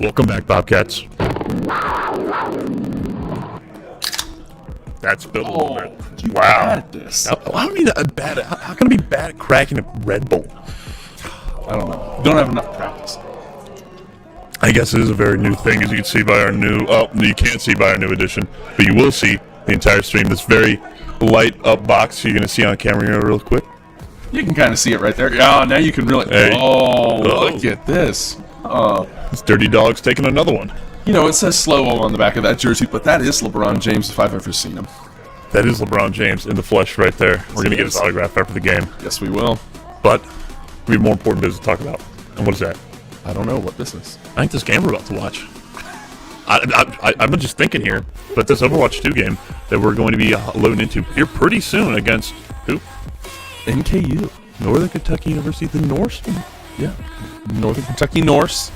Welcome back, Bobcats. That's Bill. Wow. Bad at this. How can I be bad at cracking a Red Bull? I don't know. Don't have enough practice. I guess it is a very new thing, as you can see by our new... Oh, you can't see by our new edition, but you will see the entire stream. This very light up box you're going to see on camera here real quick. You can kind of see it right there. Yeah, now you can really... Hey. Look at this. This Dirty Dog's taking another one. You know, it says slow-mo on the back of that jersey, but that is LeBron James if I've ever seen him. That is LeBron James in the flesh right there. We're going to get his autograph after the game. Yes, we will. But we have more important business to talk about. And what is that? I don't know what this is. I think this game we're about to watch. I'm just thinking here, but this Overwatch 2 game that we're going to be loading into here pretty soon against who? NKU. Northern Kentucky University, the Norse? Yeah. Northern Kentucky Norse.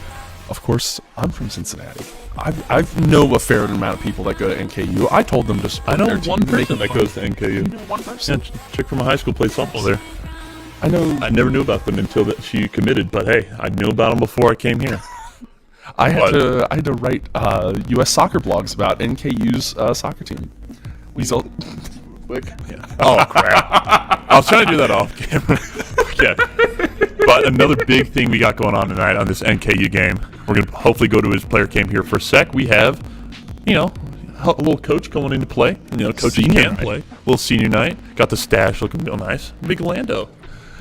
Of course, I'm from Cincinnati. I know a fair amount of people that go to NKU. I told them to support I know their team. one person that goes to NKU. You know one person? Yeah, chick from my high school played softball there. I know. I never knew about them until that she committed, but hey, I knew about them before I came here. I had to write U.S. soccer blogs about NKU's soccer team. Quick. Yeah. Oh crap! I was trying to do that off camera. Yeah. But another big thing we got going on tonight on this NKU game, we're gonna hopefully go to his player cam here for a sec. We have, a little coach going into play. Coaches can play. A little senior night. Got the stash looking real nice. Big Lando.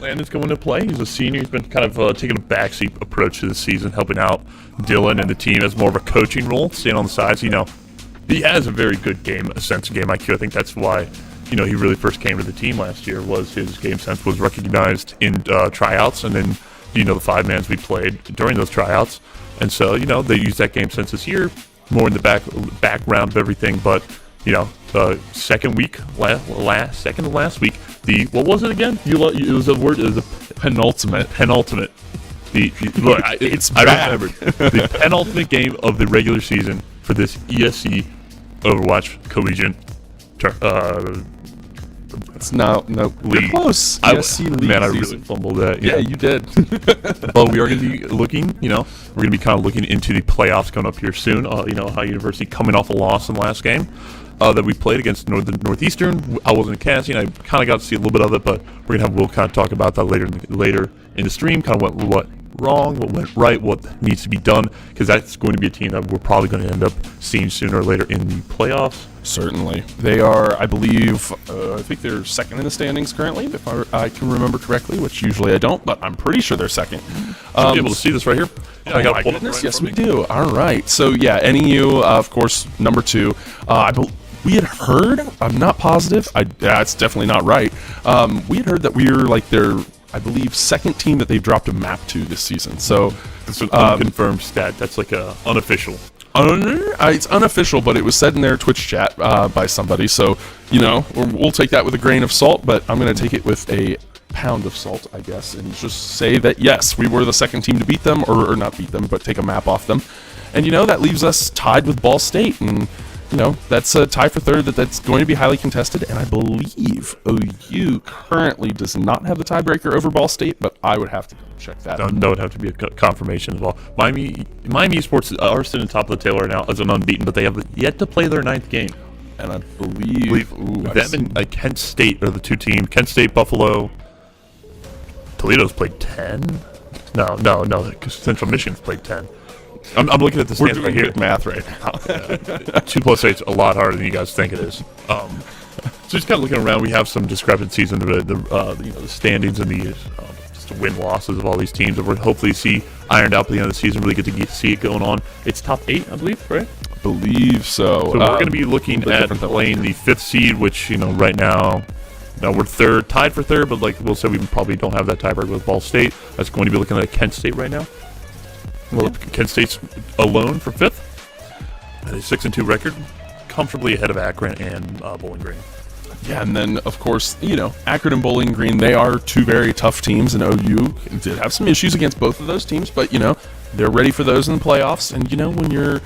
Landon's going to play. He's a senior. He's been kind of taking a backseat approach to the season, helping out Dylan and the team as more of a coaching role, staying on the sides. He has a very good sense of game IQ. I think that's why, he really first came to the team last year, was his game sense was recognized in tryouts, and then, the 5-mans we played during those tryouts. And so, they use that game sense this year, more in the background of everything, but, second to last week, what was it again? It was a word, it was a penultimate. It's I bad. remember the penultimate game of the regular season for this ESC Overwatch Collegiate It's no league. You're close. ESC league. Man, I really fumbled that. Yeah, you did. But we are going to be looking, we're going to be kind of looking into the playoffs coming up here soon. Ohio University coming off a loss in the last game that we played against Northeastern. I wasn't casting. I kind of got to see a little bit of it, but we're going to have Will kind of talk about that later in the stream, kind of what went wrong, what went right, what needs to be done, because that's going to be a team that we're probably going to end up seeing sooner or later in the playoffs. Certainly. They are, I believe, I think they're second in the standings currently, if I can remember correctly, which usually I don't, but I'm pretty sure they're second. Be able to see this right here. Yeah, I got my goodness, yes, we do. All right. So, yeah, NEU, of course, number 2. We had heard, I'm not positive, it's definitely not right, we had heard that we were like their, I believe, second team that they've dropped a map to this season. So it's an unconfirmed stat. That's like a unofficial. It's unofficial, but it was said in their Twitch chat by somebody. So, we'll take that with a grain of salt, but I'm going to take it with a pound of salt, I guess, and just say that, yes, we were the second team to beat them, or not beat them, but take a map off them. And, that leaves us tied with Ball State, and that's a tie for third that's going to be highly contested, and I believe OU currently does not have the tiebreaker over Ball State, but I would have to check that. That would have to be a confirmation as well. Miami Esports are sitting top of the tail right now as an unbeaten, but they have yet to play their 9th game. And I believe them and Kent State are the two teams. Kent State, Buffalo, Toledo's played 10? No, because Central Michigan's played 10. I'm looking at the stands right here. Math right now. 2 plus 8's a lot harder than you guys think it is. So just kind of looking around, we have some discrepancies in the standings and the It's the win-losses of all these teams that we'll hopefully see ironed out by the end of the season. Really get to see it going on. It's top 8, I believe, right? Believe so. So we're going to be looking at playing the 5th seed, which, right now we're third, tied for third, but like we'll say we probably don't have that tiebreaker with Ball State. That's going to be looking at Kent State right now. Well, Kent State's alone for 5th. At a 6-2 record, comfortably ahead of Akron and Bowling Green. Yeah, and then, of course, Akron and Bowling Green, they are two very tough teams, and OU did have some issues against both of those teams, but, they're ready for those in the playoffs, and, when you're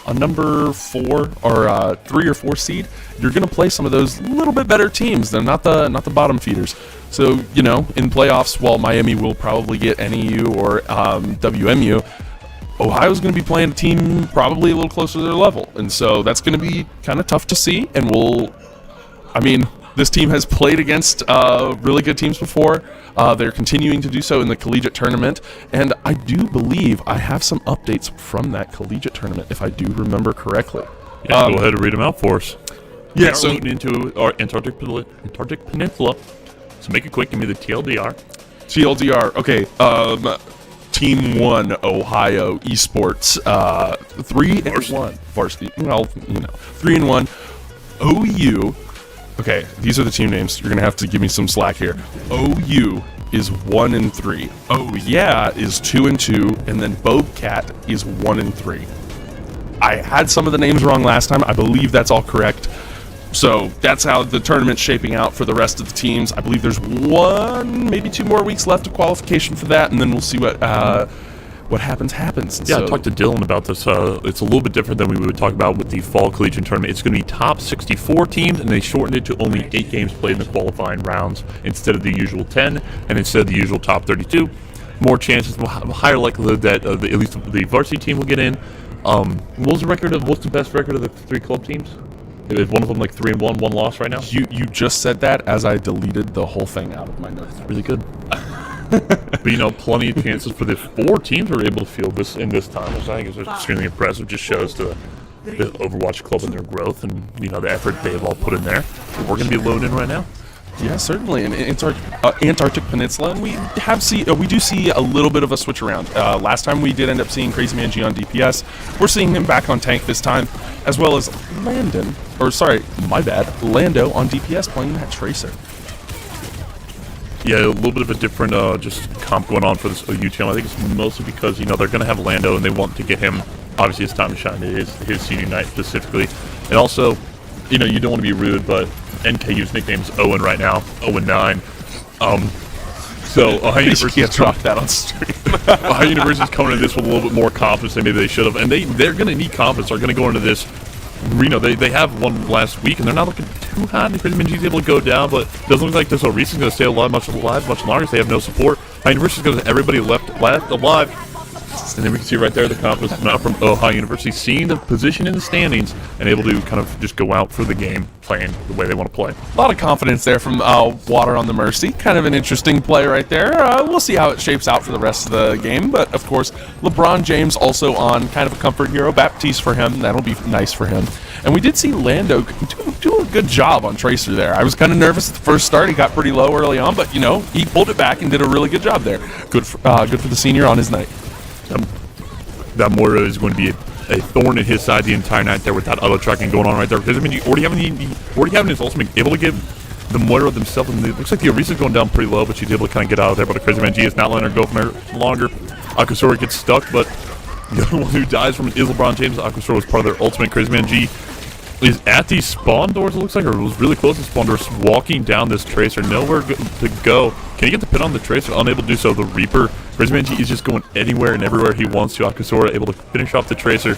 a number 4 or 3 or 4 seed, you're going to play some of those little bit better teams. They're not the bottom feeders. So, in playoffs, while Miami will probably get NEU or WMU, Ohio's going to be playing a team probably a little closer to their level, and so that's going to be kind of tough to see, and this team has played against really good teams before. They're continuing to do so in the collegiate tournament, and I do believe I have some updates from that collegiate tournament, if I do remember correctly. Yeah, go ahead and read them out for us. Yeah, so moving into our Antarctic Peninsula. So make it quick. Give me the TLDR. TLDR. Okay. Team 1, Ohio Esports. 3-1 varsity. Well, 3-1. OU. Okay, these are the team names. You're gonna have to give me some slack here. OU is 1-3. Oh yeah is 2-2, and then Bobcat is 1-3. I had some of the names wrong last time. I believe that's all correct. So that's how the tournament's shaping out for the rest of the teams. I believe there's 1, maybe 2 more weeks left of qualification for that, and then we'll see what happens. And yeah, I talked to Dylan about this. It's a little bit different than we would talk about with the fall collegiate tournament. It's going to be top 64 teams, and they shortened it to only 8 games played in the qualifying rounds instead of the usual 10, and instead of the usual top 32. More chances, higher likelihood that at least the varsity team will get in. What's the best record of the 3 club teams? Is one of them like 3-1, 1 loss right now? You just said that as I deleted the whole thing out of my notes. Really good. But plenty of chances for the 4 teams were able to field this in this time, which I think is extremely impressive. Just shows the Overwatch club and their growth and the effort they've all put in there. We're going to be loaded in right now. Yeah, certainly. In Antarctic Peninsula, and we do see a little bit of a switch around. Last time we did end up seeing Crazy Man G on DPS. We're seeing him back on tank this time, as well as Lando on DPS playing that Tracer. Yeah, a little bit of a different just comp going on for this OU channel. I think it's mostly because, they're going to have Lando and they want to get him, obviously, his time to shine. It is his senior night specifically. And also, you don't want to be rude, but NKU's nickname is Owen right now, 0-9. So Ohio University can't drop that on stream. Ohio University's coming into this with a little bit more confidence than maybe they should have, and they're going to need confidence. They're going to go into this. They have one last week, and they're not looking too hot. The Crazy Minji's able to go down, but it doesn't look like this Orese's going to stay alive much longer. They have no support. Ohio University's going to have everybody left alive. And then we can see right there the confidence now from Ohio University, seeing the position in the standings and able to kind of just go out for the game, playing the way they want to play. A lot of confidence there from Water on the Mercy. Kind of an interesting play right there. We'll see how it shapes out for the rest of the game. But, of course, LeBron James also on kind of a comfort hero. Baptiste for him. That'll be nice for him. And we did see Lando do a good job on Tracer there. I was kind of nervous at the first start. He got pretty low early on, but, he pulled it back and did a really good job there. Good for the senior on his night. That Moira is going to be a thorn in his side the entire night there with that auto tracking going on right there. Because you already having his ultimate, able to give the Moira themselves. And it looks like the Orese's going down pretty low, but she's able to kind of get out of there. But the Crazy Man G is not letting her go from there longer. Akasora gets stuck, but the other one who dies from it is LeBron James. Akasora was part of their ultimate. Crazy Man G is at these spawn doors, it looks like, or was really close to spawn doors, walking down this Tracer, nowhere to go. Can he get the pin on the Tracer? Unable to do so. The Reaper, Crazy Man G is just going anywhere and everywhere he wants to. Akasora able to finish off the Tracer.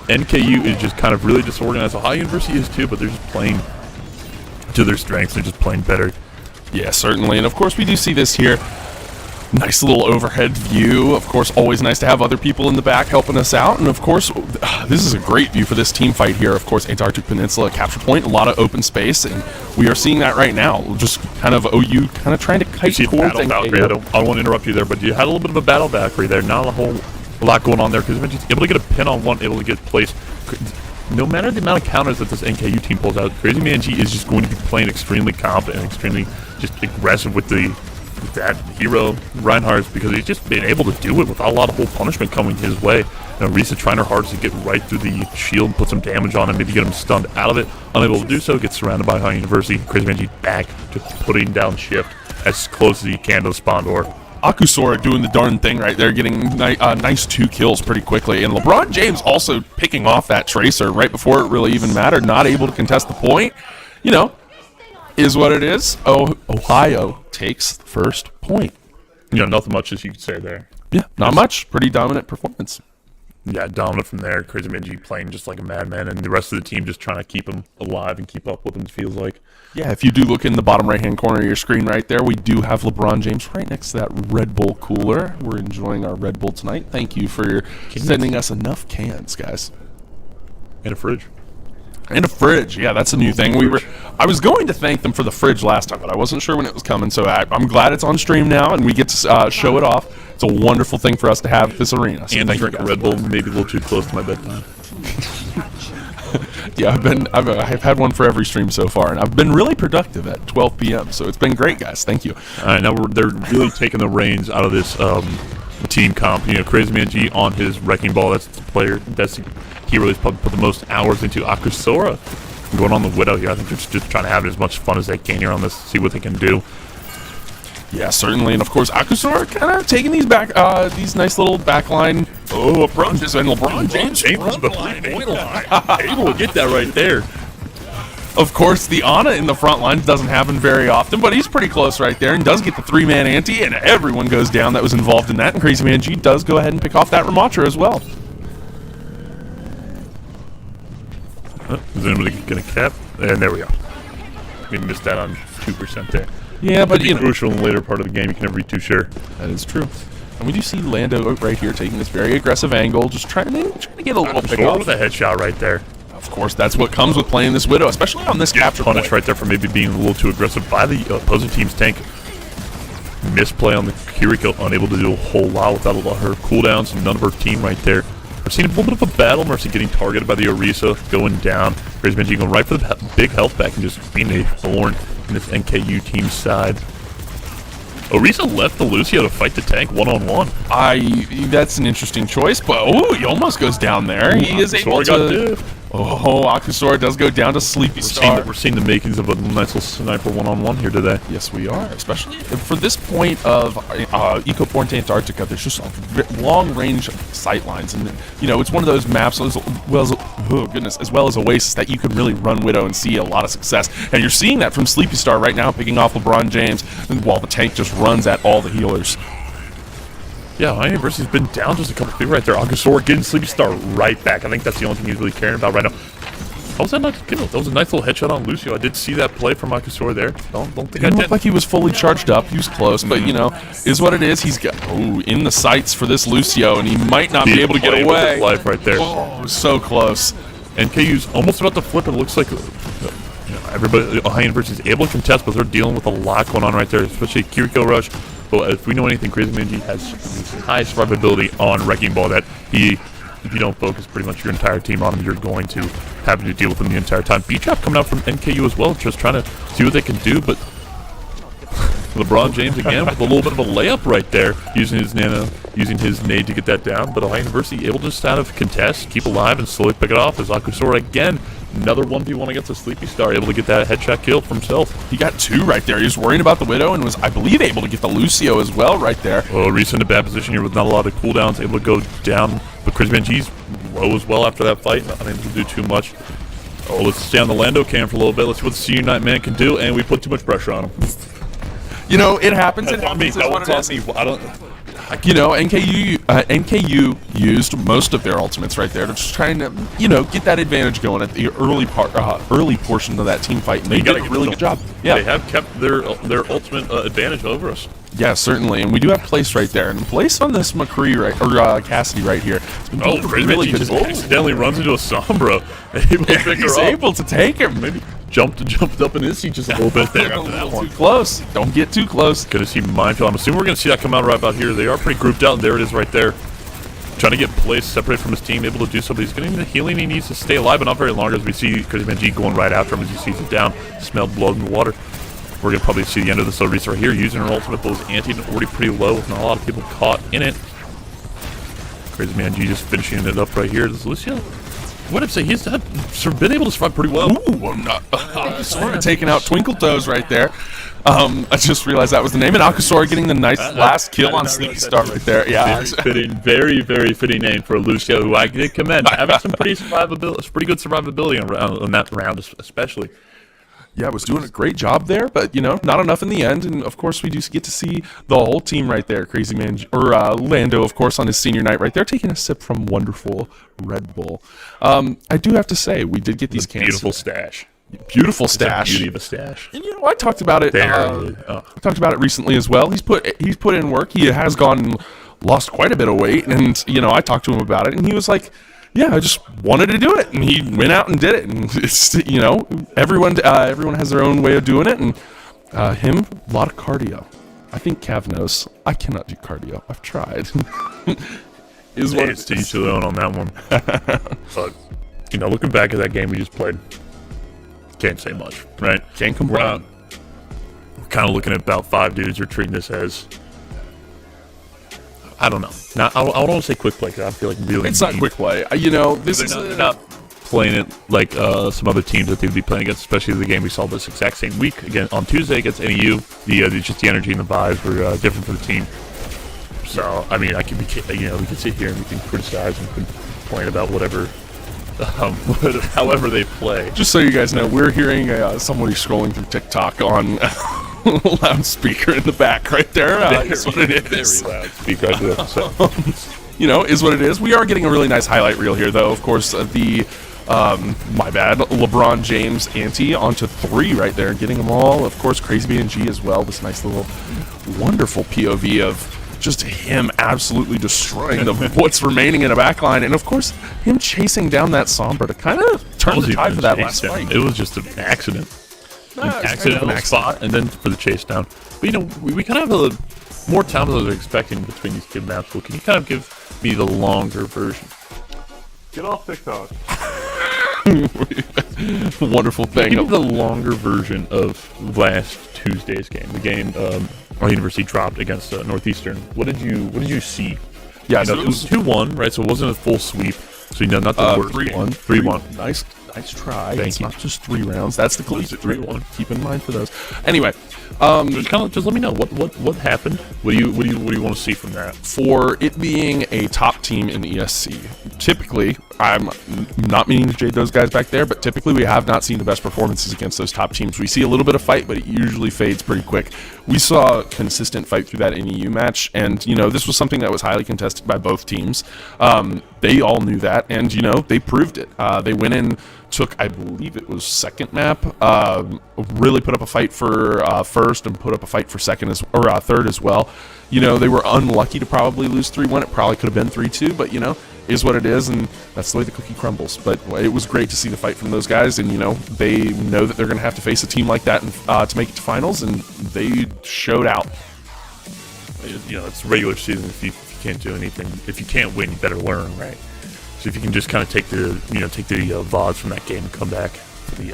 NKU is just kind of really disorganized. Ohio University is too, but they're just playing to their strengths. They're just playing better. Yeah, certainly. And of course, we do see this here. Nice little overhead view. Of course, always nice to have other people in the back helping us out. And of course, this is a great view for this team fight here. Of course, Antarctic Peninsula capture point, a lot of open space, and we are seeing that right now. Just kind of OU kind of trying to kite towards Valkyrie. I don't want to interrupt you there, but you had a little bit of a battle Valkyrie there. Not a lot going on there because eventually able to get a pin on one, able to get placed. No matter the amount of counters that this NKU team pulls out, Crazy Man G is just going to be playing extremely confident and extremely just aggressive with the that hero, Reinhardt's, because he's just been able to do it without a lot of whole punishment coming his way. Risa trying her hardest to get right through the shield, put some damage on him, maybe get him stunned out of it. Unable to do so, gets surrounded by High University. Crazy Benji back to putting down Shift as close as he can to the spawn door. Akusora doing the darn thing right there, getting nice 2 kills pretty quickly. And LeBron James also picking off that Tracer right before it really even mattered, not able to contest the point. You know, is what it is. Oh, Ohio takes the first point. Nothing much as you could say there. Yeah, not much. Pretty dominant performance. Yeah, dominant from there. Crazy Benji playing just like a madman, and the rest of the team just trying to keep him alive and keep up with him, it feels like. Yeah, if you do look in the bottom right-hand corner of your screen right there, we do have LeBron James right next to that Red Bull cooler. We're enjoying our Red Bull tonight. Thank you for sending us enough cans, guys. And a fridge. And a fridge, yeah, that's a new thing. I was going to thank them for the fridge last time, but I wasn't sure when it was coming, so I'm glad it's on stream now, and we get to show it off. It's a wonderful thing for us to have at this arena. So and drink a Red Bull, maybe a little too close to my bedtime. Yeah, I've had one for every stream so far, and I've been really productive at 12 p.m., so it's been great, guys. Thank you. All right, now they're really taking the reins out of this team comp. Crazy Man G on his Wrecking Ball. That's the player. That's the hero who's probably put the most hours into. Akusora going on the Widow here. I think they're just trying to have as much fun as they can here on this, see what they can do. Yeah, certainly, and of course, Akusora kind of taking these nice little backline approaches, and LeBron James the 3-point line, able to get that right there. Of course, the Ana in the front line doesn't happen very often, but he's pretty close right there and does get the 3-man ante, and everyone goes down that was involved in that, and Crazy Man G does go ahead and pick off that Ramatra as well. Is anybody going to cap? And there we go. We missed that on 2% there. Yeah, but crucial in the later part of the game. You can never be too sure. That is true. And we do see Lando right here taking this very aggressive angle, just trying to get a little pick off. With a headshot right there. Of course, that's what comes with playing this Widow, especially on this capture point. Punish right there for maybe being a little too aggressive by the opposing team's tank. Misplay on the Kiriko, unable to do a whole lot without a lot of her cooldowns, and none of her team right there. We're seeing a little bit of a battle. Mercy getting targeted by the Orisa, going down. Crazy Benji going right for the big health back and just being a thorn in this NKU team side. Orisa left the Lucio to fight the tank one-on-one. That's an interesting choice, but he almost goes down there. He is able to... Akusora does go down to Sleepy Star. We're seeing the makings of a nice little sniper one-on-one here today. Yes, we are. Especially for this point of Eco Point Antarctica, there's just long-range sight lines, and it's one of those maps as well as Oasis that you can really run Widow and see a lot of success. And you're seeing that from Sleepy Star right now, picking off LeBron James, while the tank just runs at all the healers. Yeah, High University's been down just a couple people right there. Akusora getting Sleepy Star right back. I think that's the only thing he's really caring about right now. How was that not a kill? That was a nice little headshot on Lucio. I did see that play from Akusora there. Don't think I did. It looked like he was fully charged up. He was close, but is what it is. He's got in the sights for this Lucio, and he might not be able to get away. With his life right there. Oh, so close. NKU's almost about to flip. It looks like everybody, High University is able to contest, but they're dealing with a lot going on right there, especially Kiriko Rush. But if we know anything, Crazy Benji has the high survivability on Wrecking Ball that if you don't focus pretty much your entire team on him, you're going to have to deal with him the entire time. B-Trap coming out from NKU as well, just trying to see what they can do, but LeBron James again with a little bit of a layup right there, using his nade to get that down. But Ohio University able to just out of contest, keep alive, and slowly pick it off as Akusora again. Another 1v1 against a Sleepy Star, able to get that headshot kill for himself. He got 2 right there. He was worrying about the Widow and was, I believe, able to get the Lucio as well right there. Oh, Reese in a bad position here with not a lot of cooldowns, able to go down. But Crazy Benji's low as well after that fight, not able to do too much. Oh, let's stay on the Lando cam for a little bit. Let's see what the Senior Night Man can do, and we put too much pressure on him. It happens. It happens. NKU used most of their ultimates right there to just trying to, get that advantage going at the early portion of that team fight. And they did a really good job. Yeah, they have kept their ultimate advantage over us. Yeah, certainly, and we do have Place right there, and Place on this McCree or Cassidy right here. Really just accidentally runs into a Sombra. He's able to take him. Maybe jumped up in his seat just a little bit there after that one. Too close. Don't get too close. Gonna see Minefield. I'm assuming we're gonna see that come out right about here. They are pretty grouped out, and there it is right there. Trying to get Place separated from his team, able to do so, but he's getting the healing he needs to stay alive, but not very long as we see Crazy Benji going right after him as he sees it down. Smelled blood in the water. we're gonna probably see the end of the slow restart here, using her ultimate, but was ante already pretty low with not a lot of people caught in it. Crazy Man G just finishing it up right here. This is Lucio. What I'd say, he's been able to survive pretty well. Ooh, I'm not. Sort of taking out Twinkle Toes right there. I just realized that was the name. And Akasora getting the nice last kill on Sleepy Star right there. Yeah, very, very fitting name for Lucio, who I did commend, having some pretty good survivability on that round, especially. Yeah, was doing a great job there, but not enough in the end. And of course, we do get to see the whole team right there. Crazy Man, or Lando, of course, on his senior night right there, taking a sip from wonderful Red Bull. I do have to say, we did get these cans. Beautiful stash. Beautiful stash. Beauty of a stash. And I talked about it. I talked about it recently as well. He's put in work. He has gone and lost quite a bit of weight, and I talked to him about it, and he was like, "Yeah, I just wanted to do it," and he went out and did it. And it's everyone has their own way of doing it, and him, a lot of cardio. I think Cav knows. I cannot do cardio. I've tried. Is what it's to each their own on that one. But looking back at that game we just played, can't say much, right? Can't complain. We're kind of looking at about 5 dudes who are treating this as, I don't know. Now, I don't want to say quick play because I feel like really. It's not quick play. They're not playing it like some other teams that they would be playing against, especially the game we saw this exact same week again on Tuesday against NEU. Just the energy and the vibes were different for the team. So I mean, we can sit here and we can criticize and complain about whatever. However they play. Just so you guys know, we're hearing somebody scrolling through TikTok on loudspeaker in the back right there. Is what it is. Very loudspeaker. I do have to say. Is what it is. We are getting a really nice highlight reel here, though. Of course, my bad, LeBron James ante onto 3 right there, getting them all. Of course, Crazy BNG as well. This nice little, wonderful POV of just him absolutely destroying what's remaining in a backline, and of course him chasing down that Sombra to kind of turn the tide for that last fight. It was just an accident. Accidental spot, and then for the chase down. But we kind of have more time than I was expecting between these two maps. Well, can you kind of give me the longer version? Get off TikTok. Wonderful thing. Give me the longer version of last Tuesday's game. The game our university dropped against Northeastern. What did you see? Yeah, it was 2-1, right? So it wasn't a full sweep. So not the worst. 3-1. 3-1. Nice try. Thank it's you. Not just 3 rounds. That's the collegiate 3-1. Keep in mind for those. Anyway, just let me know what happened. What do you want to see from that? For it being a top team in the ESC, typically, I'm not meaning to jade those guys back there, but typically we have not seen the best performances against those top teams. We see a little bit of fight, but it usually fades pretty quick. We saw a consistent fight through that NEU match, and this was something that was highly contested by both teams. They all knew that, and they proved it. They went in, took, I believe it was second map, really put up a fight for first and put up a fight for second third as well. They were unlucky to probably lose 3-1. It probably could have been 3-2, but is what it is, and that's the way the cookie crumbles. But it was great to see the fight from those guys, and they know that they're going to have to face a team like that to make it to finals, and they showed out. It's regular season. If you can't do anything, if you can't win, you better learn, right? So if you can just kind of take the VODs from that game and come back to the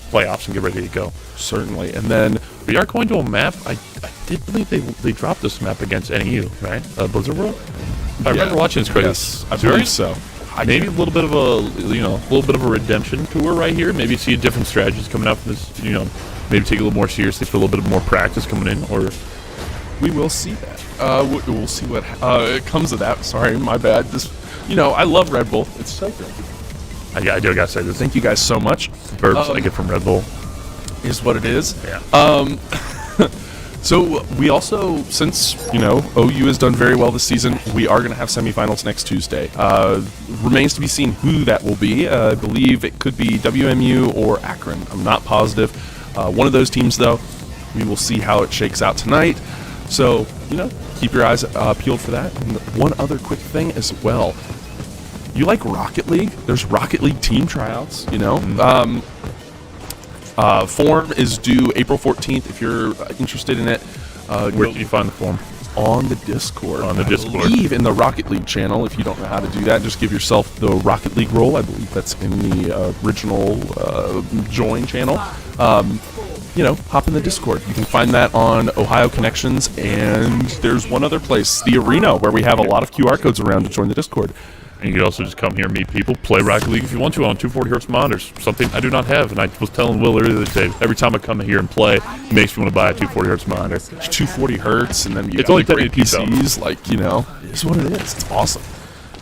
playoffs and get ready to go. Certainly. And then we are going to a map. I did believe they dropped this map against NEU, right? Blizzard World. I remember watching this credits. Yes, I believe so. Maybe a little bit of a redemption tour right here. Maybe see a different strategies coming out from this. Maybe take it a little more seriously for a little bit more practice coming in, or we will see that. We'll see what comes of that. Sorry, my bad. I love Red Bull. It's so good. I do gotta say this. Thank you guys so much. Burps I get from Red Bull is what it is. Yeah. So we also, since OU has done very well this season, we are going to have semifinals next Tuesday. Remains to be seen who that will be. I believe it could be WMU or Akron. I'm not positive. One of those teams, though. We will see how it shakes out tonight. So keep your eyes peeled for that. And one other quick thing as well. You like Rocket League? There's Rocket League team tryouts. Form is due April 14th if you're interested in it. Where can you find the form? On the Discord. On the Discord. I believe in the Rocket League channel. If you don't know how to do that, just give yourself the Rocket League role. I believe that's in the original join channel. hop in the Discord. You can find that on Ohio Connections, and there's one other place, the Arena, where we have a lot of QR codes around to join the Discord. And you can also just come here, meet people, play Rocket League if you want to on 240 hertz monitors, something I do not have. And I was telling Will earlier today, every time I come here and play, it makes me want to buy a 240 hertz monitor. 240 hertz, and then you It's got only the great 1080p PCs, it's what it is. It's awesome.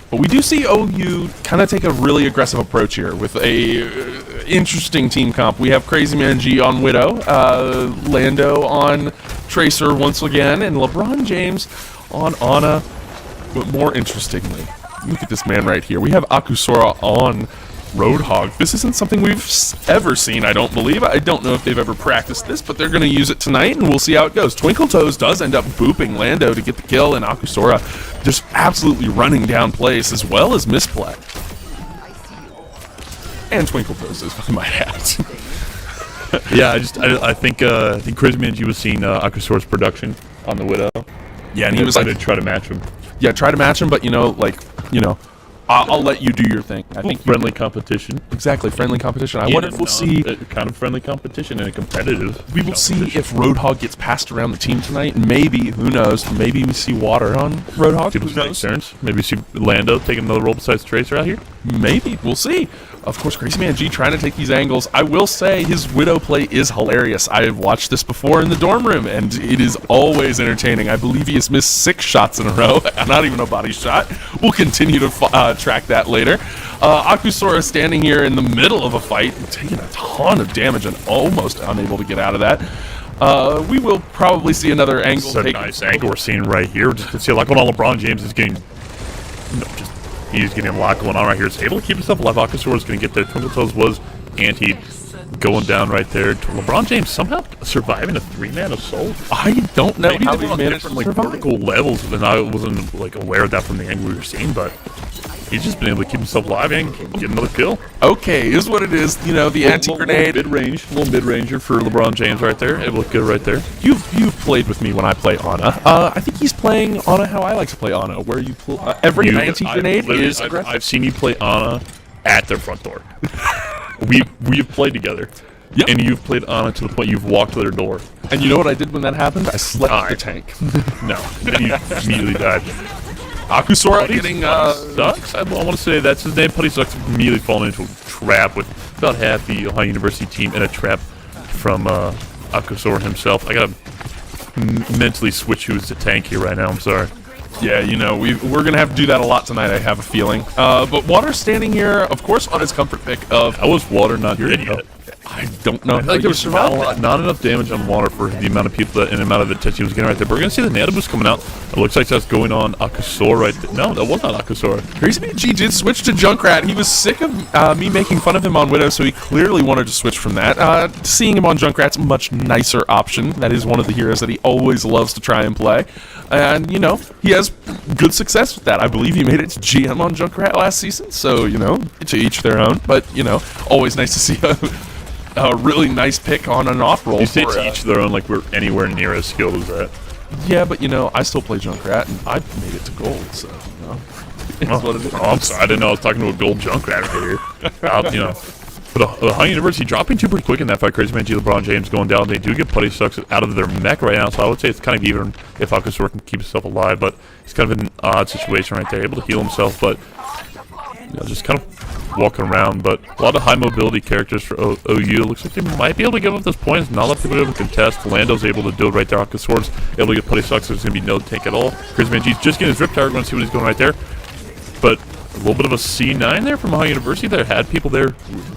But we do see OU kind of take a really aggressive approach here with a interesting team comp. We have Crazy Man G on Widow, Lando on Tracer once again, and LeBron James on Ana. But more interestingly, look at this man right here. We have Akusora on Roadhog. This isn't something we've ever seen, I don't believe. I don't know if they've ever practiced this, but they're going to use it tonight, and we'll see how it goes. Twinkle Toes does end up booping Lando to get the kill, and Akusora just absolutely running down plays as well as misplay. And Twinkle Toes is my hat. Yeah, I think Crazy Man G was seeing Akusora's production on the Widow. Yeah, and he was like like, to try to match him. yeah, try to match him, but I'll let you do your thing. I think Friendly competition. exactly friendly competition. I wonder if we'll see. Kind of friendly competition and a competitive. We will see if Roadhog gets passed around the team tonight. Maybe, who knows? Maybe we see Water on Roadhog. People Who take knows? turns. Maybe see Lando taking another role besides Tracer out here. Maybe. We'll see. Of course, Crazy Man G trying to take these angles. I will say his Widow play is hilarious. I have watched this before in the dorm room, and it is always entertaining. I believe he has missed 6 shots in a row. Not even a body shot. We'll continue to track that later. Akusora standing here in the middle of a fight, taking a ton of damage and almost unable to get out of that. We will probably see another angle. It's a nice angle we're seeing right here. Just to see like when all LeBron James is getting, he's getting a lot going on right here. He's able to keep himself alive. Akusora is going to get there. Twinkle Toes was anti going down right there. LeBron James somehow surviving a 3-man assault. I don't know Maybe how they he were on managed to different survive. vertical levels, and I wasn't aware of that from the angle we were seeing, but he's just been able to keep himself alive and get another kill. Okay, is what it is. The anti-grenade. Little mid-ranger for LeBron James right there. Able to get right there. You've played with me when I play Ana. I think he's playing Ana how I like to play Ana, where you every anti-grenade is aggressive. I've seen you play Ana at their front door. We've played together. Yep. And you've played Ana to the point you've walked to their door. And you know what I did when that happened? I slept the tank. No. And you immediately died. Akusora getting Sucks? I want to say that's his name. Putty Sucks immediately falling into a trap with about half the Ohio University team in a trap from Akusora himself. I gotta mentally switch who's the tank here right now. I'm sorry. Yeah, we're gonna have to do that a lot tonight. I have a feeling. But Water standing here, of course, on his comfort pick of. How was Water not here yet? I don't know. I feel like there was not enough damage on Water for the amount of people and the amount of attention he was getting right there. But we're gonna see the nano boost coming out. It looks like that's going on Akusora right there. No, that was not Akusora. Crazy Man G did switch to Junkrat. He was sick of me making fun of him on Widow, so he clearly wanted to switch from that. Seeing him on Junkrat's a much nicer option. That is one of the heroes that he always loves to try and play. And, he has good success with that. I believe he made it to GM on Junkrat last season, so, to each their own. But, always nice to see a really nice pick on an off roll. You say to each their own, like we're anywhere near as skilled as that. Yeah, but I still play Junkrat, and I made it to gold, so it's what it is. I'm sorry, I didn't know I was talking to a gold Junkrat right here. But Ohio University dropping 2 pretty quick in that fight. Crazy Man G, LeBron James going down. They do get Putty Sucks out of their mech right now, so I would say it's kind of even if Akusora can keep himself alive. But he's kind of in an odd situation right there, able to heal himself, but just kind of walking around. But a lot of high mobility characters for OU. Looks like they might be able to give up those points. Not a lot of people are able to contest. Lando's able to do it right there. Akusora's able to get Putty Sucks. There's going to be no tank at all. Crazy Man G's just getting his Rip Tower. We're going to see what he's going right there. But a little bit of a C9 there from Ohio University. There had people there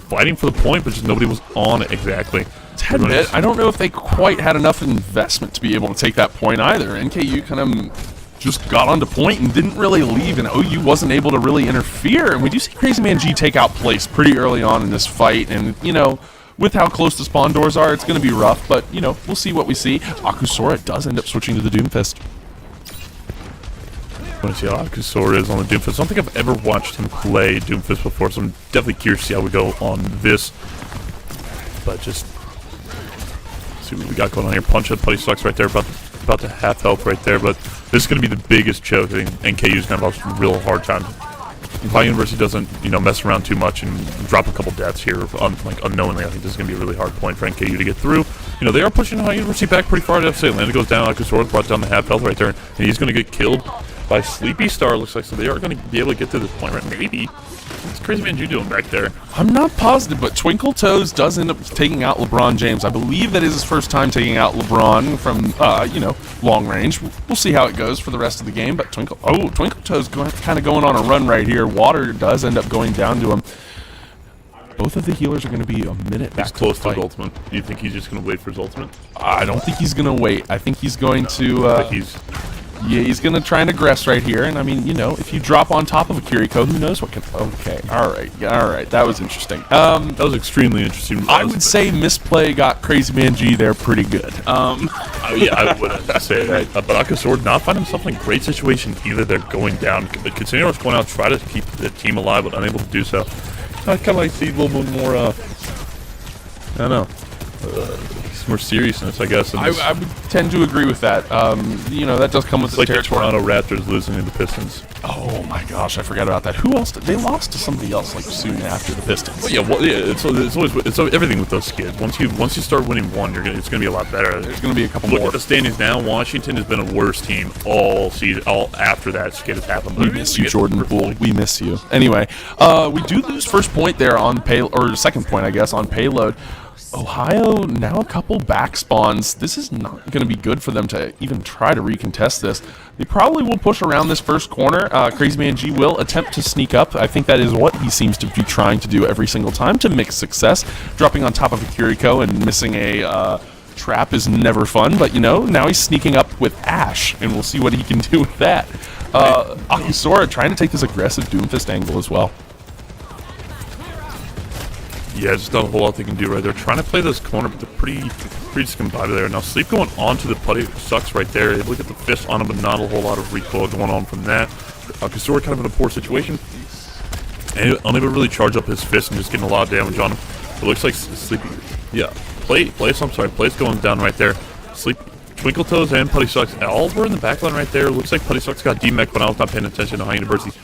fighting for the point, but just nobody was on it exactly. Tad bit. I don't know if they quite had enough investment to be able to take that point either. NKU kind of just got onto point and didn't really leave, and OU wasn't able to really interfere. And we do see Crazy Man G take out place pretty early on in this fight, and with how close the spawn doors are, it's going to be rough, but we'll see what we see. Akusora does end up switching to the Doomfist. I want to see how Akusora is on the Doomfist. I don't think I've ever watched him play Doomfist before, so I'm definitely curious to see how we go on this. But just see what we got going on here. Punch up, Putty Sucks right there, about to half health right there. But this is going to be the biggest choke. I think NKU's going to have a real hard time. Ohio University doesn't, mess around too much and drop a couple deaths here, unknowingly. I think this is going to be a really hard point for NKU to get through. you know, they are pushing High University back pretty far. I have to say, Atlanta goes down. Alcazor brought down the half health right there, and he's going to get killed by Sleepy Star. Looks like so they are going to be able to get to this point, right? Maybe. What's Crazy Man G doing back there? I'm not positive, but Twinkle Toes does end up taking out LeBron James. I believe that is his first time taking out LeBron from, you know, long range. We'll see how it goes for the rest of the game, but Twinkle Toes kind of going on a run right here. Water does end up going down to him. Both of the healers are going to be a minute back. He's close to his ultimate. Do you think he's just going to wait for his ultimate? I don't think he's going to wait. I think he's going to... he's going to try and aggress right here. And, I mean, you know, if you drop on top of a Kiriko, who knows what can... Okay, all right. That was interesting. That was extremely interesting. I would say Misplay got Crazy Man G there pretty good. Yeah, I would say that. But Alcazor not find himself in a great situation either. They're going down. Continuous going out, try to keep the team alive, but unable to do so. I kind of like to see a little bit more, I don't know, more seriousness, I guess. I would tend to agree with that. You know, that does come with the like the territory. Toronto Raptors losing to the Pistons. Oh my gosh, I forgot about that. Who else? They lost to somebody else like soon after the Pistons. Well, yeah, it's always everything with those skids. Once you start winning one, it's gonna be a lot better. There's gonna be a couple more. more. Look at the standings now. Washington has been a worse team all season, all after that skid has happened. We miss you, Jordan Poole. We miss you. Anyway, we do lose first point there on or second point, I guess, on payload. Ohio, now a couple back spawns. This is not going to be good for them to even try to recontest this. They probably will push around this first corner. Crazy Man G will attempt to sneak up. I think that is what he seems to be trying to do every single time to mix success. Dropping on top of a Kiriko and missing a trap is never fun, but you know, now he's sneaking up with Ash, and we'll see what he can do with that. Akisora trying to take this aggressive Doomfist angle as well. Yeah, just not a whole lot they can do right there. Trying to play this corner, but they're pretty discombobulated there. Now, Sleep going on to the putty sucks right there. Able to get the fist on him, but not a whole lot of recoil going on from that. Kasura kind of in a poor situation. And unable to really charge up his fist and just getting a lot of damage on him. It looks like Sleepy. Yeah, Play's going down right there. Sleep, Twinkle Toes and Putty Sucks all were in the back line right there. Looks like Putty Sucks got D-Mech, but I was not paying attention to High University.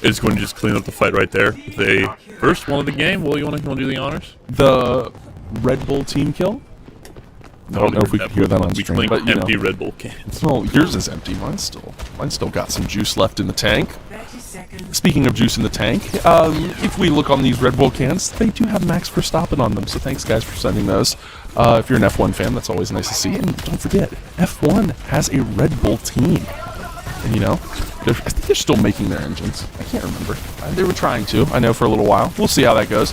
Is going to just clean up the fight right there. They first one of the game. Will you want to do the honors? The Red Bull team kill? I don't know if we can hear that on stream, but you empty know. Red Bull cans. Well, yours is empty. Mine's still got some juice left in the tank. Speaking of juice in the tank, if we look on these Red Bull cans, they do have Max Verstappen on them. So thanks, guys, for sending those. If you're an F1 fan, that's always nice to see. And don't forget, F1 has a Red Bull team. And you know, I think they're still making their engines. I can't remember. They were trying to, I know, for a little while. We'll see how that goes.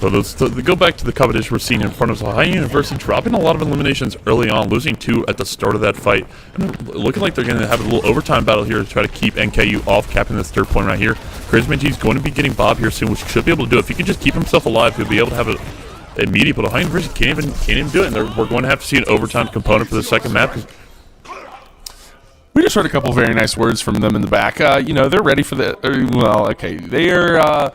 So let's go back to the competition we're seeing in front of us. High University dropping a lot of eliminations early on, losing 2 at the start of that fight. And looking like they're going to have a little overtime battle here to try to keep NKU off, capping this third point right here. Crazy Man G is going to be getting Bob here soon, which should be able to do it. If he can just keep himself alive, he'll be able to have a meaty, but High University can't even do it. And we're going to have to see an overtime component for the second map. We just heard a couple very nice words from them in the back. You know, they're ready for the. Well, okay, they're.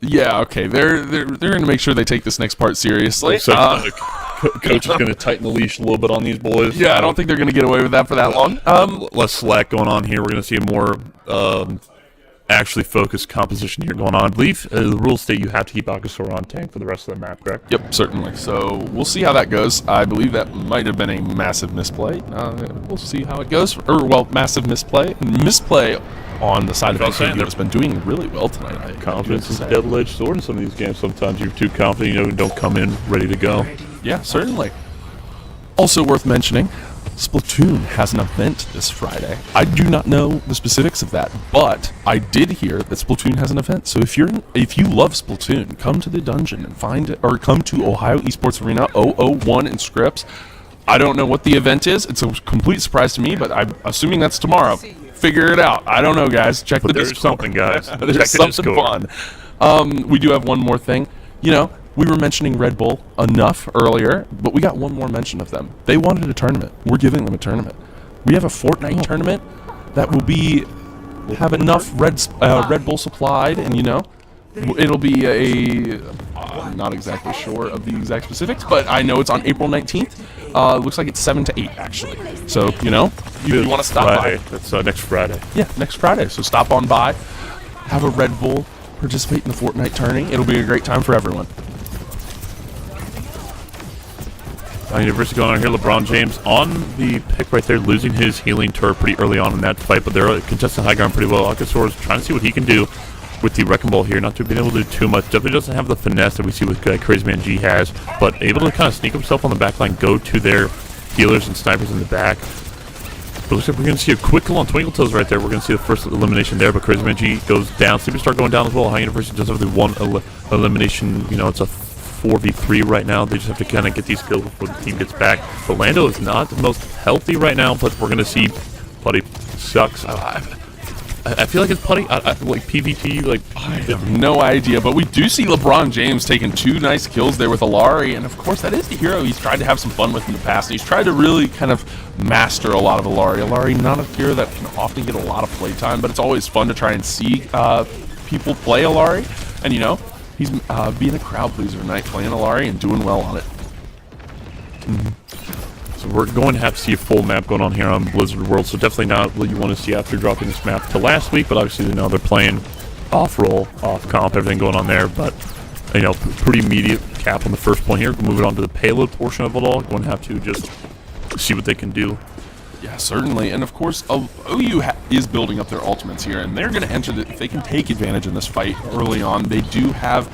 Yeah, okay, they're going to make sure they take this next part seriously. So coach is going to tighten the leash a little bit on these boys. Yeah, I don't think they're going to get away with that for that long. Less slack going on here. We're going to see a more actually focused composition here going on. I believe the rules state you have to keep Akasora on tank for the rest of the map, correct? Yep, certainly. So we'll see how that goes. I believe that might have been a massive misplay. We'll see how it goes. Massive misplay. Misplay on the side of NKU has been doing really well tonight. Confidence is a double-edged sword in some of these games. Sometimes you're too confident, you know, don't come in ready to go. Yeah, certainly. Also worth mentioning, Splatoon has an event this Friday. I do not know the specifics of that, but I did hear that Splatoon has an event. So if you love Splatoon, come to the dungeon and find it, or come to Ohio Esports Arena 001 in Scripps. I don't know what the event is. It's a complete surprise to me, but I'm assuming that's tomorrow. Figure it out. I don't know, guys. Check the Discord. There's something, guys. There's something fun. We do have one more thing. You know, we were mentioning Red Bull enough earlier, but we got one more mention of them. They wanted a tournament. We're giving them a tournament. We have a Fortnite tournament that will have enough Red Bull supplied, and you know, it'll be I'm not exactly sure of the exact specifics, but I know it's on April 19th. Looks like it's 7 to 8 actually. So you know, you want to stop by. That's next Friday. Yeah, next Friday. So stop on by, have a Red Bull, participate in the Fortnite tourney. It'll be a great time for everyone. University going on here. LeBron James on the pick right there, losing his healing turret pretty early on in that fight, but they're contesting high ground pretty well. Akasaur's trying to see what he can do with the Wrecking Ball here. Not to be able to do too much. Definitely doesn't have the finesse that we see with Crazy Man G has, but able to kind of sneak himself on the back line, go to their healers and snipers in the back. But looks like we're going to see a quick kill on Twinkle Toes right there. We're going to see the first elimination there, but Crazy Man G goes down. Superstar going down as well. High University does have the one elimination. You know, it's a 4v3 right now. They just have to kind of get these kills before the team gets back. But Lando is not the most healthy right now, but we're going to see Putty sucks. I feel like it's Putty, like PvP, like... I have no idea, but we do see LeBron James taking 2 nice kills there with Alari, and of course that is the hero he's tried to have some fun with in the past, and he's tried to really kind of master a lot of Alari. Alari, not a hero that can often get a lot of playtime, but it's always fun to try and see people play Alari, and you know, he's being a crowd pleaser tonight, playing Alari and doing well on it. So we're going to have to see a full map going on here on Blizzard World, so definitely not what you want to see after dropping this map to last week, but obviously you know they're playing off-roll, off-comp, everything going on there, but you know, pretty immediate cap on the first point here. Moving on to the payload portion of it all, going to have to just see what they can do. Yeah, certainly, and of course, OU is building up their ultimates here, and they're going to enter if they can take advantage in this fight early on. They do have...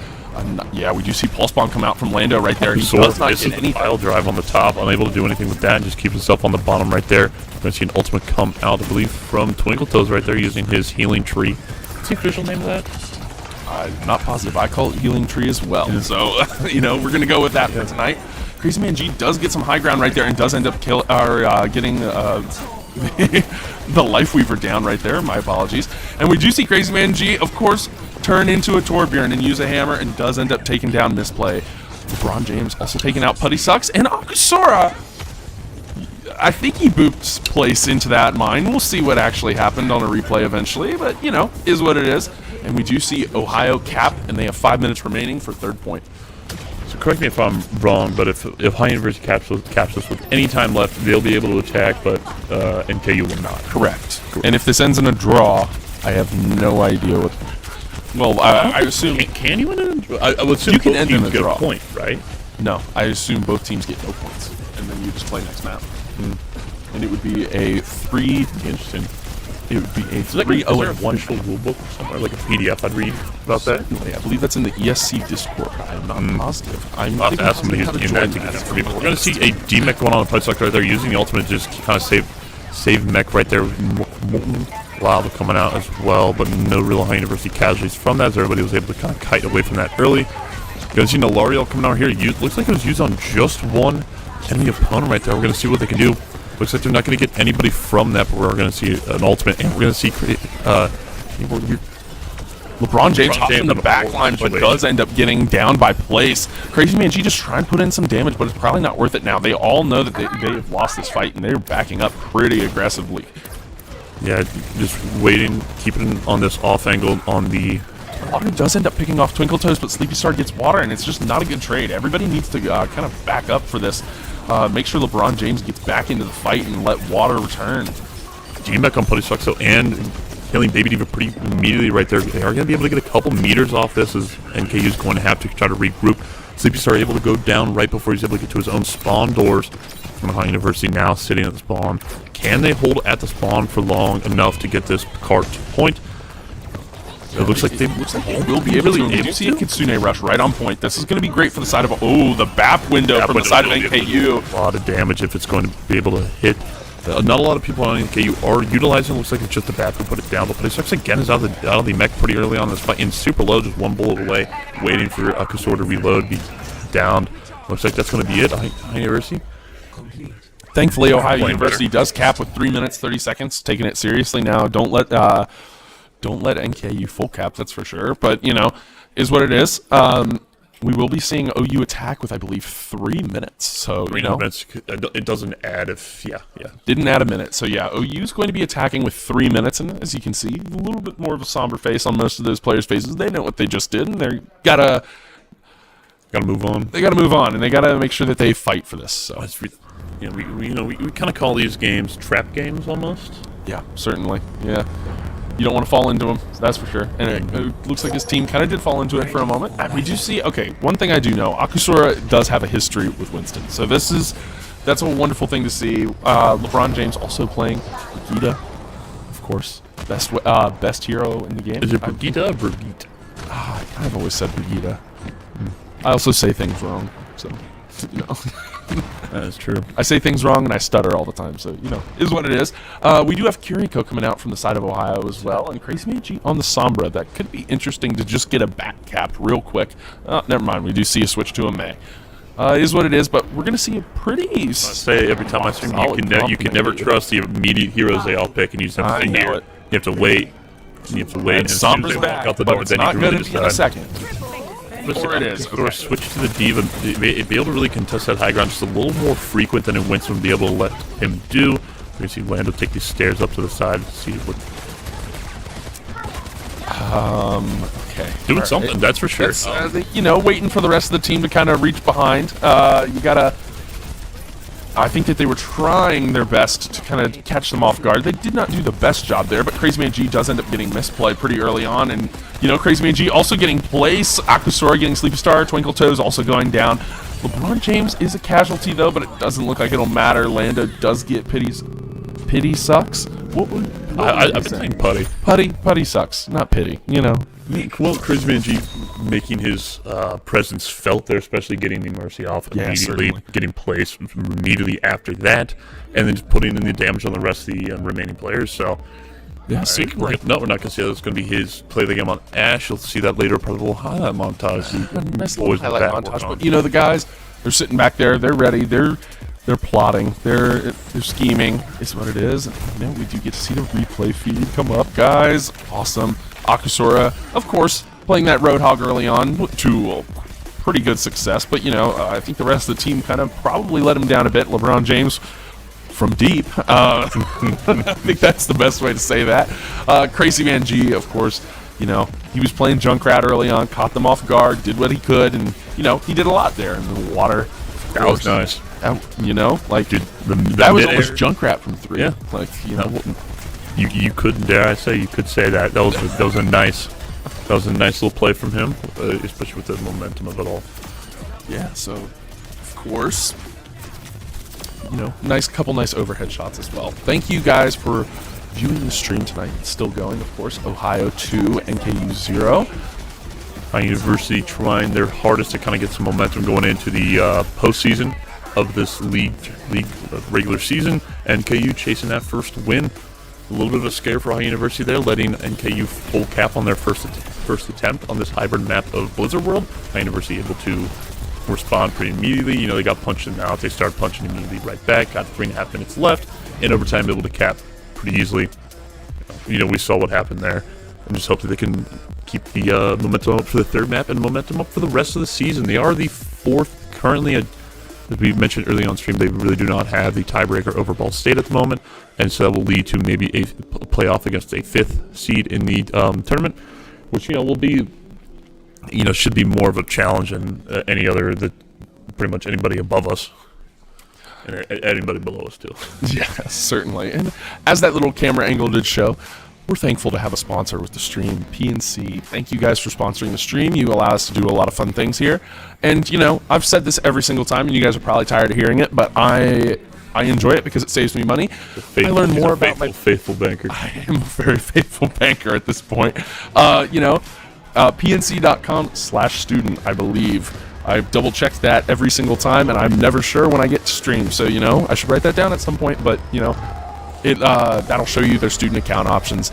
yeah, we do see Pulse Bomb come out from Lando right there. He does not get any pile drive on the top, unable to do anything with that, and just keeps himself on the bottom right there. We're going to see an ultimate come out, I believe, from Twinkle Toes right there using his healing tree. What's the official name of that? I'm not positive. I call it healing tree as well. Yeah. So, you know, we're going to go with that for tonight. Crazy Man G does get some high ground right there and does end up getting the Life Weaver down right there. My apologies. And we do see Crazy Man G, of course, turn into a Torbjorn and use a hammer and does end up taking down Misplay. LeBron James also taking out Putty Sucks, and Akusora, I think he booped place into that mine. We'll see what actually happened on a replay eventually, but you know, is what it is. And we do see Ohio cap, and they have 5 minutes remaining for third point. So correct me if I'm wrong, but if High University caps us with any time left, they'll be able to attack, but NKU will not. Correct. And if this ends in a draw, I have no idea what... Well, I assume... Can you end in a draw? I would assume you can both end in teams a get draw. a point, right? No, I assume both teams get no points, and then you just play next map. And it would be a 3... Interesting. It would be a 3-0. Is there a one-shot rule book somewhere, like a PDF I'd read about that? I believe that's in the ESC Discord. I'm not positive. I'm I'll have to ask somebody who's in that to get that for me. But we're going to see a D-Mech going on the Putty Sucks right there, using the ultimate to just kind of save mech right there. Molten Lava coming out as well, but no real High University casualties from that, as everybody was able to kind of kite away from that early. Going to see Nalariel coming out here. Looks like it was used on just one enemy opponent right there. We're going to see what they can do. Looks like they're not going to get anybody from that, but we're going to see an ultimate, and we're going to see LeBron James hops in the back line, but does end up getting down by place. Crazy Man G just trying to put in some damage, but it's probably not worth it now. They all know that they have lost this fight, and they're backing up pretty aggressively. Yeah, just waiting, keeping on this off angle on the... Water does end up picking off Twinkle Toes, but Sleepy Star gets water, and it's just not a good trade. Everybody needs to kind of back up for this. Make sure LeBron James gets back into the fight and let Water return. D-Mech on Putty Sucks, though, and killing Baby Diva pretty immediately right there. They are going to be able to get a couple meters off this, as NKU is going to have to try to regroup. Sleepy Star able to go down right before he's able to get to his own spawn doors. From High University now sitting at the spawn. Can they hold at the spawn for long enough to get this cart to point? It looks like they will be able to. You see a Kitsune Rush right on point. This is going to be great for the side of... Oh, the BAP window from the side of NKU. A lot of damage if it's going to be able to hit. Not a lot of people on NKU are utilizing it. Looks like it's just the BAP to put it down. But Putty Sucks again is out of the mech pretty early on this fight. In super low, just one bullet away. Waiting for Akusor to reload, be downed. Looks like that's going to be it. High University. Thankfully, Ohio University does cap with 3 minutes, 30 seconds. Taking it seriously now. Don't let NKU full cap, that's for sure. But, you know, is what it is. We will be seeing OU attack with, I believe, 3 minutes. So, 3 minutes. It doesn't add if, yeah. Didn't add a minute. So, yeah, OU is going to be attacking with 3 minutes. And as you can see, a little bit more of a somber face on most of those players' faces. They know what they just did, and they're gotta move on. They gotta move on, and they gotta make sure that they fight for this. So, we kind of call these games trap games almost. Yeah, certainly. Yeah. You don't want to fall into him, that's for sure. And it looks like his team kind of did fall into it for a moment. We do see, okay, one thing I do know, Akusura does have a history with Winston. So that's a wonderful thing to see. LeBron James also playing Brigitte, of course. Best hero in the game. Is it Brigitte or Brigitte? I've always said Brigitte. I also say things wrong, so, you know. That is true. I say things wrong and I stutter all the time, so, you know, is what it is. We do have Kiriko coming out from the side of Ohio as well, and Crazy Man G on the Sombra. That could be interesting to just get a back capped real quick. Never mind, we do see a switch to a May. Is what it is, but we're going to see a pretty... I say every time I stream, you can never trust the immediate heroes they all pick, and you just have to sit here. You have to wait. You have to wait, and as soon as they walk out the door, then you can really decide. In a second. Or it is. Or switch to the Diva, be able to really contest that high ground just a little more frequent than Winston would be able to let him do. We can see Lando take these stairs up to the side to see what... Okay. Doing something, that's for sure. You know, waiting for the rest of the team to kind of reach behind. You gotta... I think that they were trying their best to kind of catch them off guard. They did not do the best job there, but Crazy Man G does end up getting misplayed pretty early on. And, you know, Crazy Man G also getting place. Akusura getting Sleepy Star. Twinkle Toes also going down. LeBron James is a casualty, though, but it doesn't look like it'll matter. Lando does get Pity sucks? I've been saying Putty. Putty sucks, not pity, you know. Well, Crazy Man G making his presence felt there, especially getting the Mercy off immediately, getting placed immediately after that, and then just putting in the damage on the rest of the remaining players. So, yeah, no, we're not going to see that. It's going to be his play of the game on Ash. You'll see that later, probably a little highlight montage. Nice little highlight montage. But, you know, the guys, they're sitting back there, they're ready, they're plotting, they're scheming, is what it is. And, you know, we do get to see the replay feed come up, guys. Awesome. Akusura, of course, playing that Roadhog early on to pretty good success, but, you know, I think the rest of the team kind of probably let him down a bit. LeBron James from deep. I think that's the best way to say that. Crazy Man G, of course, you know, he was playing Junkrat early on, caught them off guard, did what he could, and, you know, he did a lot there in the water. That was nice. You know, like, that was almost Junkrat from 3. Yeah. Like, you know. You could, dare I say, you could say that. That was a nice little play from him, especially with the momentum of it all. Yeah, so, of course, you know, couple nice overhead shots as well. Thank you guys for viewing the stream tonight. It's still going, of course. Ohio 2, NKU 0. High University trying their hardest to kind of get some momentum going into the postseason of this league regular season. NKU chasing that first win. A little bit of a scare for High University there, letting NKU full cap on their first attempt on this hybrid map of Blizzard World. High University able to respond pretty immediately. You know, they got punched in the mouth. They started punching immediately right back. Got 3.5 minutes left. In overtime, able to cap pretty easily. You know, we saw what happened there. And just hope that they can keep the momentum up for the third map and momentum up for the rest of the season. They are the fourth currently. As we mentioned early on stream, they really do not have the tiebreaker over Ball State at the moment, and so that will lead to maybe a playoff against a 5th seed in the tournament, which, you know, will be, you know, should be more of a challenge than any other, pretty much anybody above us, and anybody below us too. Yeah, certainly. And as that little camera angle did show, we're thankful to have a sponsor with the stream, PNC. Thank you guys for sponsoring the stream. You allow us to do a lot of fun things here. And, you know, I've said this every single time, and you guys are probably tired of hearing it, but I enjoy it because it saves me money. I learn more about my faithful banker. I am a very faithful banker at this point. You know, pnc.com/student, I believe. I've double-checked that every single time, and I'm never sure when I get to stream. So, you know, I should write that down at some point, but, you know, that'll show you their student account options.